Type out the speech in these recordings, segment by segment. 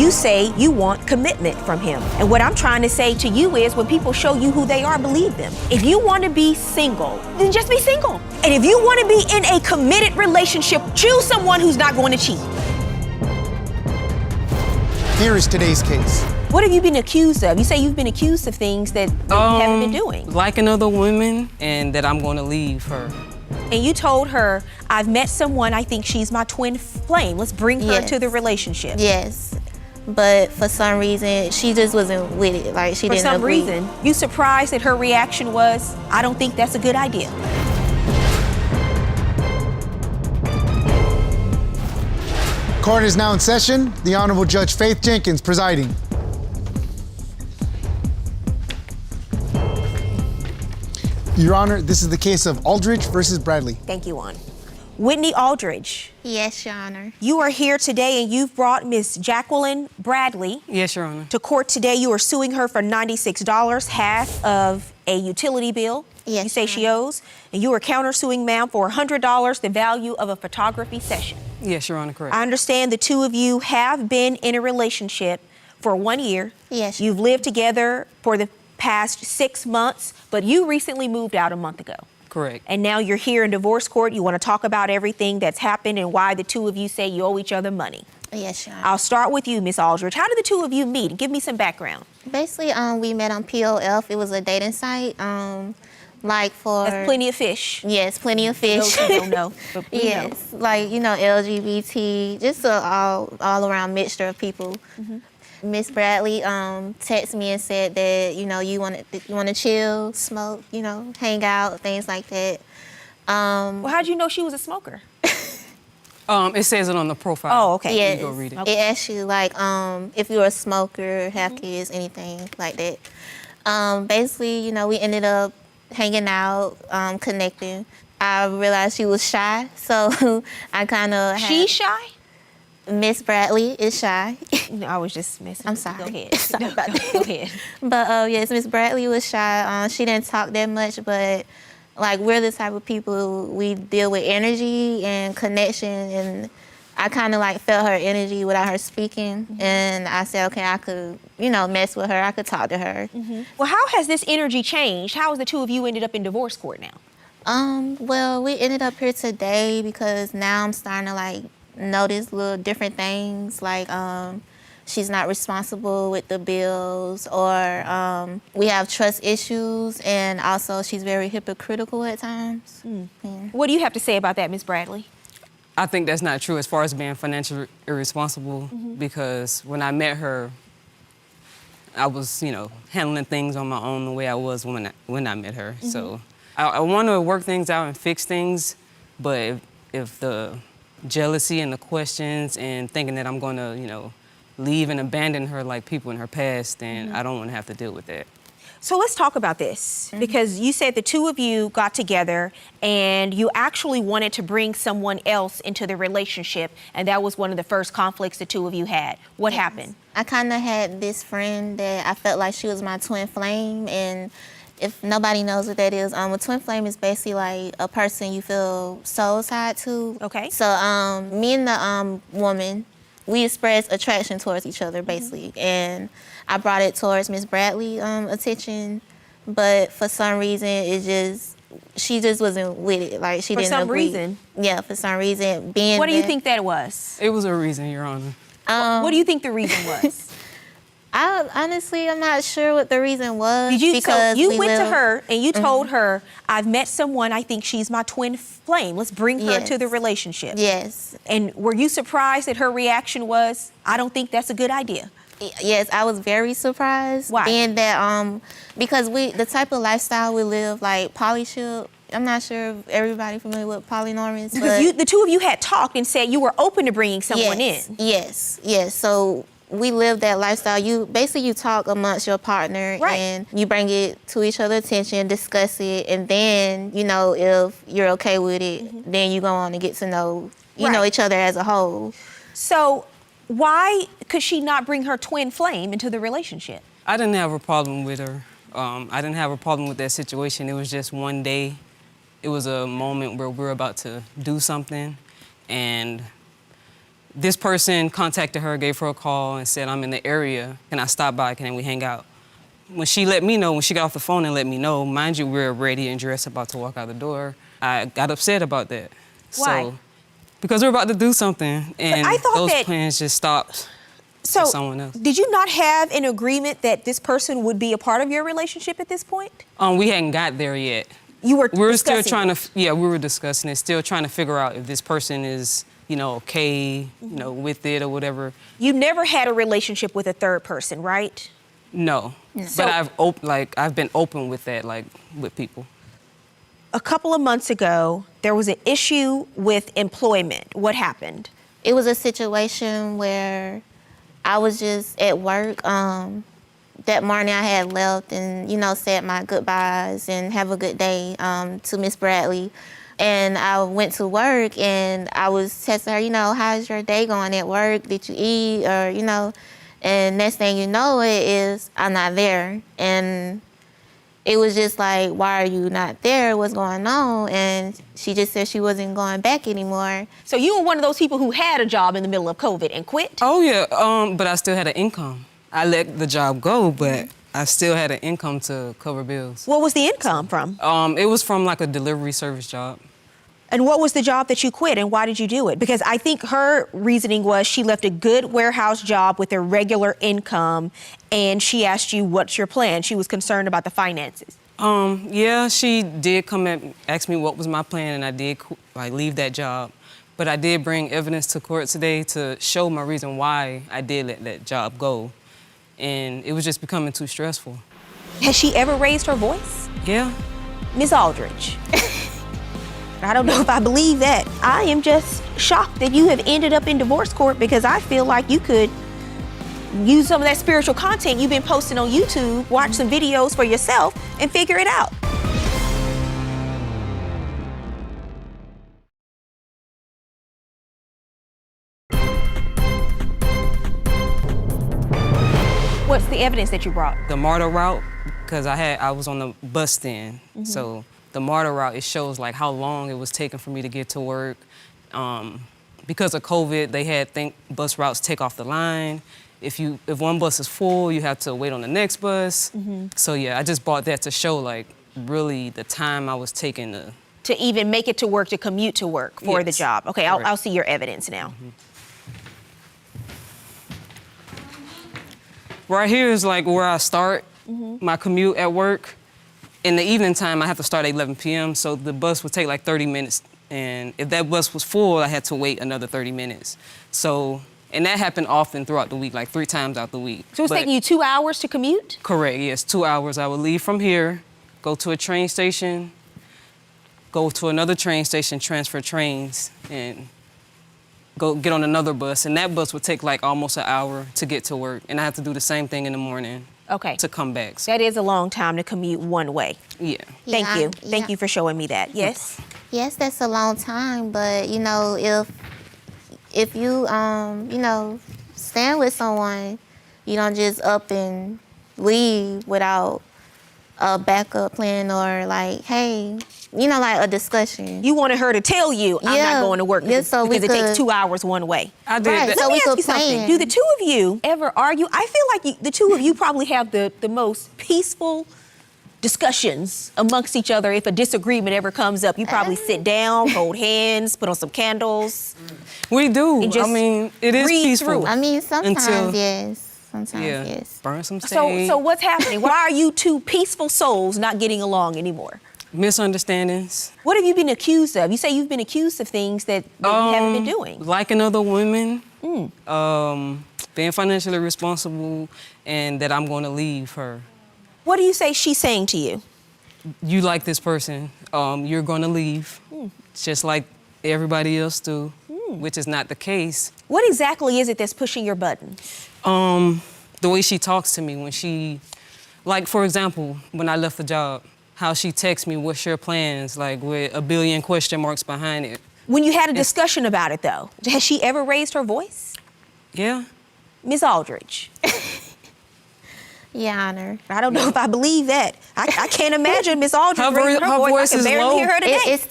you say you want commitment from him. And what I'm trying to say to you is when people show you who they are, believe them. If you want to be single, then just be single. And if you want to be in a committed relationship, choose someone who's not going to cheat. Here is today's case. What have you been accused of? You say you've been accused of things that you haven't been doing. Liking other women and that I'm going to leave her. And you told her, I've met someone, I think she's my twin flame. Let's bring her to the relationship. Yes, but for some reason, she just wasn't with it. Like, she didn't agree. For some reason, you surprised that her reaction was, I don't think that's a good idea. Court is now in session. The Honorable Judge Faith Jenkins presiding. Your Honor, this is the case of Aldridge versus Bradley. Thank you, Juan. Whitney Aldridge. Yes, Your Honor. You are here today and you've brought Miss Jacqueline Bradley. Yes, Your Honor. To court today. You are suing her for $96, half of a utility bill. Yes, you say she owes. And you are countersuing, ma'am, for $100, the value of a photography session. Yes, Your Honor, correct. I understand the two of you have been in a relationship for 1 year. Yes. You've lived together for the past 6 months, but you recently moved out a month ago. Correct. And now you're here in divorce court. You want to talk about everything that's happened and why the two of you say you owe each other money. Yes, Your Honor. I'll start with you, Miss Aldridge. How did the two of you meet? Give me some background. Basically, we met on POF. It was a dating site. Like for... That's Plenty of Fish. Yes, Plenty of Fish. Those who don't know. But we yes, know. like, you know, LGBT, just a all around mixture of people. Miss Bradley texted me and said that, you know, you want to chill, smoke, you know, hang out, things like that. Well, how'd you know she was a smoker? It says it on the profile. Oh, okay. Yes, You go read it. It asks you, like, if you're a smoker, have kids, anything like that. Basically, you know, we ended up hanging out, connecting. I realized she was shy, so I kind of She's shy? Miss Bradley is shy. No, I was just messing. I'm with you. sorry. Go ahead. Sorry No, about that. Go ahead. But yes, Miss Bradley was shy. She didn't talk that much, but like, we're the type of people, we deal with energy and connection, and I kind of like felt her energy without her speaking, and I said, okay, I could, you know, mess with her, I could talk to her. Well, how has this energy changed? How has the two of you ended up in divorce court now? Well, we ended up here today because now I'm starting to like notice little different things, like she's not responsible with the bills, or we have trust issues, and also she's very hypocritical at times. Yeah. What do you have to say about that, Miss Bradley? I think that's not true as far as being financially irresponsible, because when I met her, I was, you know, handling things on my own the way I was when I met her. So I want to work things out and fix things, but if the jealousy and the questions and thinking that I'm going to, you know, leave and abandon her like people in her past, then I don't want to have to deal with that. So let's talk about this, because you said the two of you got together and you actually wanted to bring someone else into the relationship, and that was one of the first conflicts the two of you had. What happened? I kind of had this friend that I felt like she was my twin flame, and if nobody knows what that is, a twin flame is basically like a person you feel soul tied to. Okay. So me and the woman, we expressed attraction towards each other, basically, and I brought it towards Miss Bradley attention, but for some reason she just wasn't with it. Like, she didn't agree. For some reason? Yeah, for some reason. What do you think that was? It was a reason, Your Honor. What do you think the reason was? I'm not sure what the reason was. So you went to her and you told her, I've met someone, I think she's my twin flame. Let's bring her to the relationship. Yes. And were you surprised that her reaction was, I don't think that's a good idea? Yes, I was very surprised. Why? Being that, because the type of lifestyle we live, like polyship, I'm not sure if everybody familiar with polynormals. Because the two of you had talked and said you were open to bringing someone in. Yes. So we live that lifestyle. You talk amongst your partner, and you bring it to each other's attention, discuss it, and then, you know, if you're okay with it, then you go on and get to know, know each other as a whole. So why could she not bring her twin flame into the relationship? I didn't have a problem with her. I didn't have a problem with that situation. It was just one day. It was a moment where we were about to do something, and this person contacted her, gave her a call, and said, I'm in the area. Can I stop by? Can we hang out? When she let me know, when she got off the phone and let me know, mind you, we were ready and dressed, about to walk out the door, I got upset about that. Why? So, because we were about to do something, and I thought those that- plans just stopped So, for someone else. did you not have an agreement that this person would be a part of your relationship at this point? We hadn't got there yet. You were We were still discussing trying it. to, yeah, we were discussing it, still trying to figure out if this person is, okay, with it or whatever. You never had a relationship with a third person, right? No. So- But I've been open with that, with people. A couple of months ago, there was an issue with employment. What happened? It was a situation where I was just at work. That morning I had left and, said my goodbyes and have a good day to Miss Bradley. And I went to work and I was texting her, how's your day going at work? Did you eat? Or, and next thing you know it is I'm not there. And it was just like, why are you not there? What's going on? And she just said she wasn't going back anymore. So you were one of those people who had a job in the middle of COVID and quit? Oh, yeah, but I still had an income. I let the job go, but I still had an income to cover bills. What was the income from? It was from a delivery service job. And what was the job that you quit and why did you do it? Because I think her reasoning was she left a good warehouse job with a regular income and she asked you, what's your plan? She was concerned about the finances. Yeah, she did come and ask me what was my plan, and I did leave that job. But I did bring evidence to court today to show my reason why I did let that job go. And it was just becoming too stressful. Has she ever raised her voice? Yeah. Ms. Aldridge. I don't know if I believe that. I am just shocked that you have ended up in divorce court because I feel like you could use some of that spiritual content you've been posting on YouTube, watch some videos for yourself, and figure it out. What's the evidence that you brought? The MARTA route, because I was on the bus stand. So the MARTA route, it shows how long it was taking for me to get to work. Because of COVID, they had bus routes take off the line. If one bus is full, you have to wait on the next bus. So yeah, I just bought that to show really the time I was taking To even make it to work, to commute to work for the Yes. job. Okay, I'll see your evidence now. Right here is where I start my commute at work. In the evening time, I have to start at 11 p.m., so the bus would take 30 minutes. And if that bus was full, I had to wait another 30 minutes. So, and that happened often throughout the week, 3 times out the week. So it's taking you 2 hours to commute? Correct, yes, 2 hours. I would leave from here, go to a train station, go to another train station, transfer trains, and go get on another bus. And that bus would take almost an hour to get to work. And I have to do the same thing in the morning to come back. So, That is a long time to commute one way. yeah. Thank Yeah, you. Thank yeah. you for showing me that. Yes? Yes, that's a long time, but if you stand with someone, you don't just up and leave without a backup plan or hey, a discussion. You wanted her to tell you, I'm Yeah. not going to work Yeah, so we because it takes could- 2 hours one way. I did Right, that. so Let me we ask could you something. plan. Do the two of you ever argue? I feel like the two of you probably have the most peaceful discussions amongst each other. If a disagreement ever comes up, you probably sit down, hold hands, put on some candles. We do. And just it is read peaceful. through it. I mean, sometimes Until- yes. Sometimes yes. Burn some sage. So what's happening? Why are you two peaceful souls not getting along anymore? Misunderstandings. What have you been accused of? You say you've been accused of things that you haven't been doing. Liking other women, being financially responsible, and that I'm going to leave her. What do you say she's saying to you? You like this person, you're going to leave, just like everybody else do, which is not the case. What exactly is it that's pushing your buttons? The way she talks to me when she, for example, when I left the job, how she texts me, what's your plans, with a billion question marks behind it. When you had a discussion about it, though, has she ever raised her voice? Yeah. Ms. Aldridge. Yeah, honor. I don't know if I believe that. I can't imagine Miss Aldridge Her raising her voice. I voice can is barely low. hear her today. It's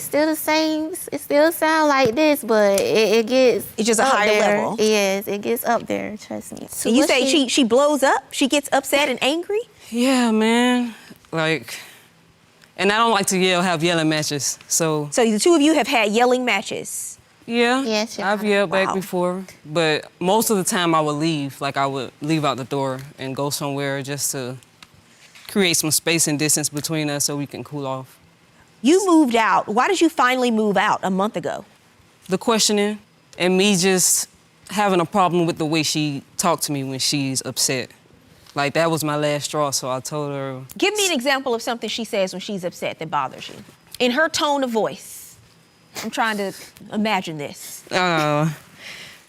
still the same. It still sound like this, but it gets. It's just a up higher there. level. Yes, it gets up there. Trust me. So And you what say she blows up? She gets upset and angry? Yeah, man. Like, and I don't like to have yelling matches. So So the two of you have had yelling matches. yeah, Yes, Your I've Honor. yelled Wow. back before, but most of the time I would leave. Like I would leave out the door and go somewhere just to create some space and distance between us so we can cool off. You moved out. Why did you finally move out a month ago? The questioning and me just having a problem with the way she talked to me when she's upset. Like that was my last straw, so I told her. Give me an example of something she says when she's upset that bothers you. In her tone of voice. I'm trying to imagine this. I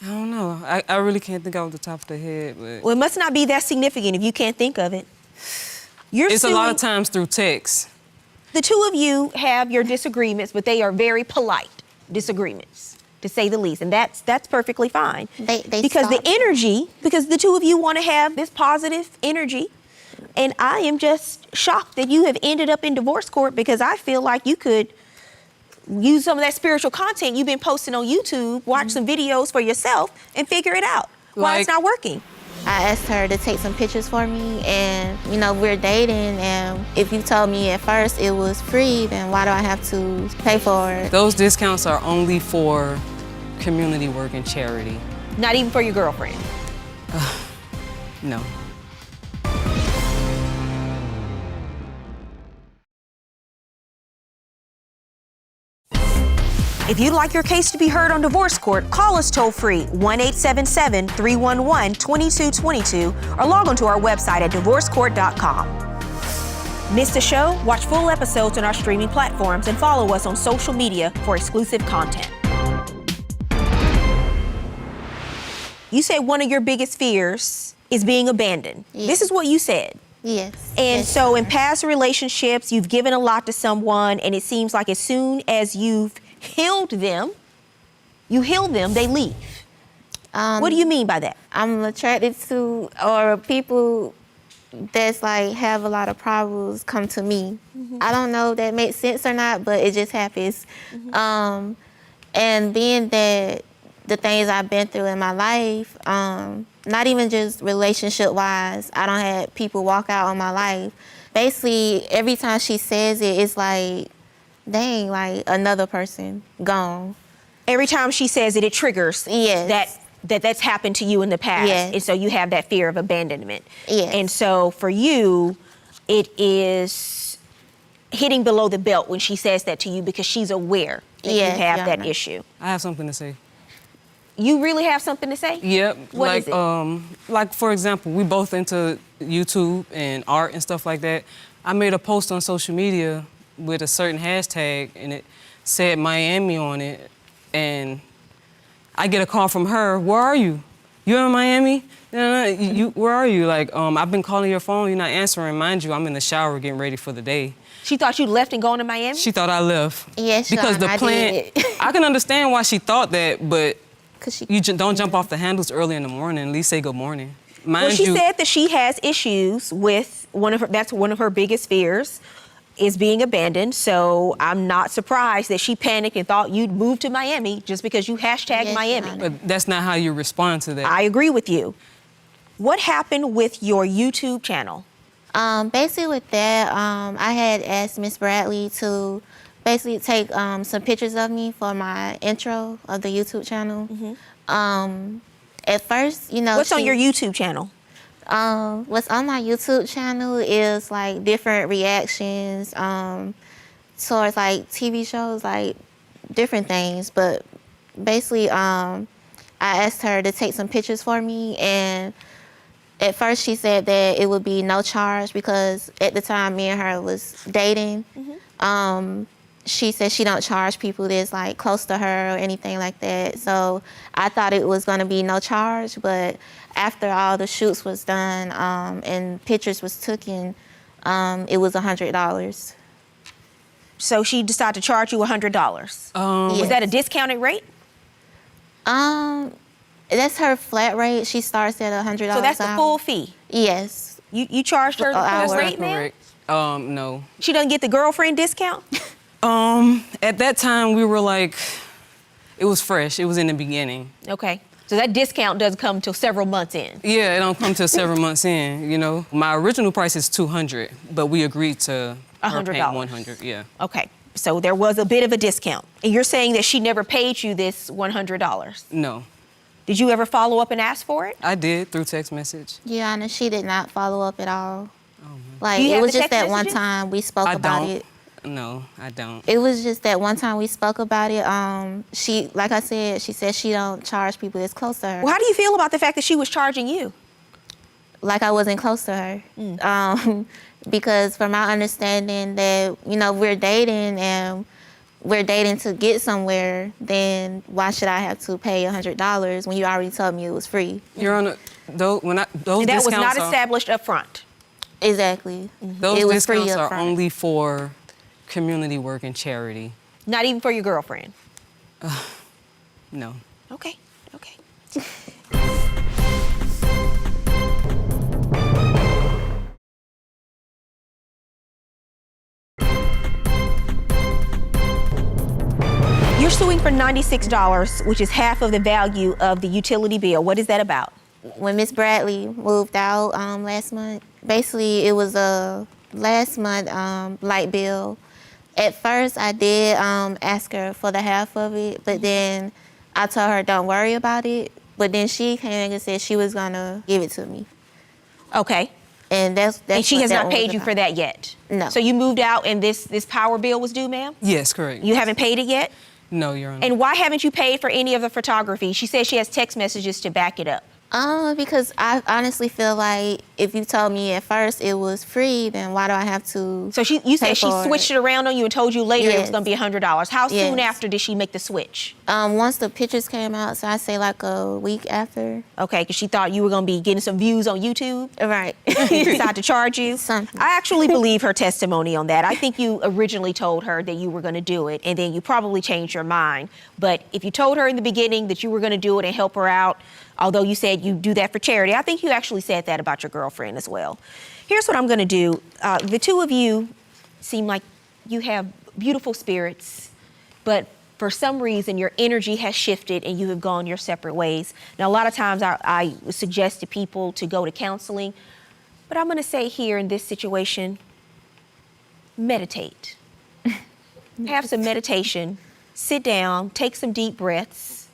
don't know. I really can't think off the top of the head, but Well, it must not be that significant if you can't think of it. it's a lot of times through text. The two of you have your disagreements, but they are very polite disagreements, to say the least, and that's perfectly fine. They because the stop. energy, because the two of you want to have this positive energy, and I am just shocked that you have ended up in divorce court because I feel like you could use some of that spiritual content you've been posting on YouTube, watch some videos for yourself, and figure it out. Why it's Like- not working. I asked her to take some pictures for me, and we're dating. And if you told me at first it was free, then why do I have to pay for it? Those discounts are only for community work and charity. Not even for your girlfriend. No. If you'd like your case to be heard on divorce court, call us toll-free 1-877-311-2222 or log on to our website at divorcecourt.com. Missed a show? Watch full episodes on our streaming platforms and follow us on social media for exclusive content. You said one of your biggest fears is being abandoned. Yes. This is what you said. Yes. And Yes, so Your in Honor. past relationships, you've given a lot to someone, and it seems like as soon as you've healed them, they leave. What do you mean by that? I'm attracted to people that's like have a lot of problems come to me. I don't know if that makes sense or not, but it just happens. And being that the things I've been through in my life, not even just relationship-wise, I don't have people walk out on my life. Basically, every time she says it, it's like, dang, like another person gone. Every time she says it, it triggers Yes. that's happened to you in the past. Yes. And so you have that fear of abandonment. Yes. And so for you, it is hitting below the belt when she says that to you because she's aware that Yes, you have Your that Honor. issue. I have something to say. You really have something to say? Yep. What like is it? like for example, we both into YouTube and art and stuff like that. I made a post on social media with a certain hashtag and it said Miami on it, and I get a call from her. Where are you? You in Miami? No, where are you? Like, I've been calling your phone. You're not answering. Mind you, I'm in the shower getting ready for the day. She thought you left and gone to Miami? She thought I left. Yes, Your because the Honor, I plan. did. I can understand why she thought that, but 'Cause she, you don't jump off the handles early in the morning. At least say good morning. Mind Well, she you, said that she has issues with that's one of her biggest fears is being abandoned. So I'm not surprised that she panicked and thought you'd move to Miami just because you hashtag Yes, Miami. Your Honor. but that's not how you respond to that. I agree with you. What happened with your YouTube channel? basically with that, I had asked Miss Bradley to basically take some pictures of me for my intro of the YouTube channel. At first, What's on your YouTube channel? What's on my YouTube channel is like different reactions towards like TV shows, like different things. But basically, I asked her to take some pictures for me, and at first she said that it would be no charge because at the time me and her was dating. She said she don't charge people that's like close to her or anything like that. So I thought it was gonna be no charge, but after all the shoots was done and pictures was taken, it was $100. So she decided to charge you $100. Was that a discounted rate? That's her flat rate. She starts at $100. So that's the an hour. full fee. Yes. You charged her the That's full not rate, ma'am? Correct. No. She doesn't get the girlfriend discount? At that time, we were like, it was fresh. It was in the beginning. Okay. So that discount doesn't come till several months in. Yeah, it don't come till several months in, you know. My original price is $200, but we agreed to her paying $100. $100, yeah. Okay. So there was a bit of a discount. And you're saying that she never paid you this $100. No, Did you ever follow up and ask for it? I did through text message. Yeah, and she did not follow up at all. Oh, Like, Do you it have was the just text that one messages? time we spoke I about don't. it. No, I don't. It was just that one time we spoke about it. She, like I said, she said she don't charge people that's close to her. Well, how do you feel about the fact that she was charging you? Like I wasn't close to her. Because from my understanding that, you know, we're dating and we're dating to get somewhere, then why should I have to pay $100 when you already told me it was free? Your Honor, those And that discounts was not are, established up front. Exactly. those It was free discounts up are front. only for community work and charity. Not even for your girlfriend. No. Okay. Okay. You're suing for $96, which is half of the value of the utility bill. What is that about? When Miss Bradley moved out last month, basically it was a last month light bill. At first I did ask her for the half of it, but then I told her don't worry about it. But then she came and said she was gonna give it to me. Okay. And that's And she what has that not one was paid you about. for that yet? No. So you moved out and this power bill was due, ma'am? Yes, correct. You haven't paid it yet? No, Your Honor. And why haven't you paid for any of the photography? She says she has text messages to back it up. Because I honestly feel like if you told me at first it was free, then why do I have to? So you said pay she for switched it around on you and told you later it was Yes. going to be $100. How soon Yes. after did she make the switch? Once the pictures came out, so I say like a week after. Okay, because she thought you were going to be getting some views on YouTube. Right. She decided to charge you. Something. I actually believe her testimony on that. I think you originally told her that you were going to do it, and then you probably changed your mind. But if you told her in the beginning that you were going to do it and help her out, although you said you do that for charity, I think you actually said that about your girlfriend as well. Here's what I'm going to do. The two of you seem like you have beautiful spirits, but for some reason your energy has shifted and you have gone your separate ways. Now, a lot of times I suggest to people to go to counseling, but I'm going to say here in this situation, meditate. Have some meditation, sit down, take some deep breaths,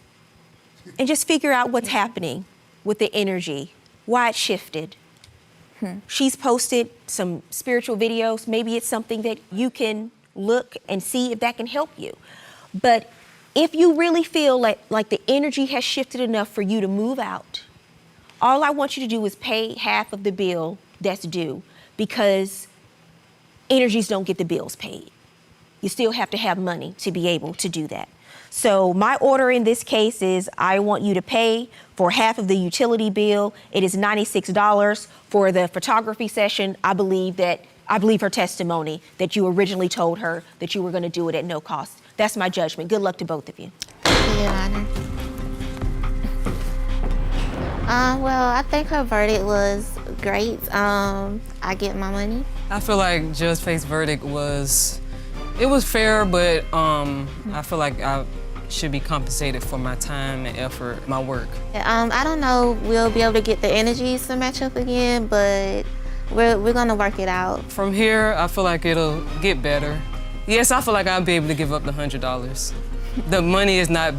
and just figure out what's happening with the energy, why it shifted. She's posted some spiritual videos. Maybe it's something that you can look and see if that can help you. But if you really feel like the energy has shifted enough for you to move out, all I want you to do is pay half of the bill that's due, because energies don't get the bills paid. You still have to have money to be able to do that. So my order in this case is I want you to pay for half of the utility bill. It is $96 for the photography session. I believe her testimony that you originally told her that you were going to do it at no cost. That's my judgment. Good luck to both of you. Your Honor. Well, I think her verdict was great. I get my money. I feel like Judge Faith's verdict was fair, but I feel like I should be compensated for my time and effort, my work. I don't know we'll be able to get the energies to match up again, but we're gonna work it out. From here, I feel like it'll get better. Yes, I feel like I'll be able to give up the $100. The money is not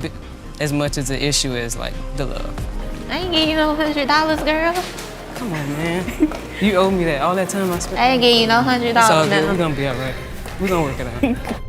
as much as the issue as like the love. I ain't getting you no $100, girl. Come on, man. You owe me that. All that time I spent. I ain't getting you no $100 It's all good. now. We're gonna be all right. We're gonna work it out.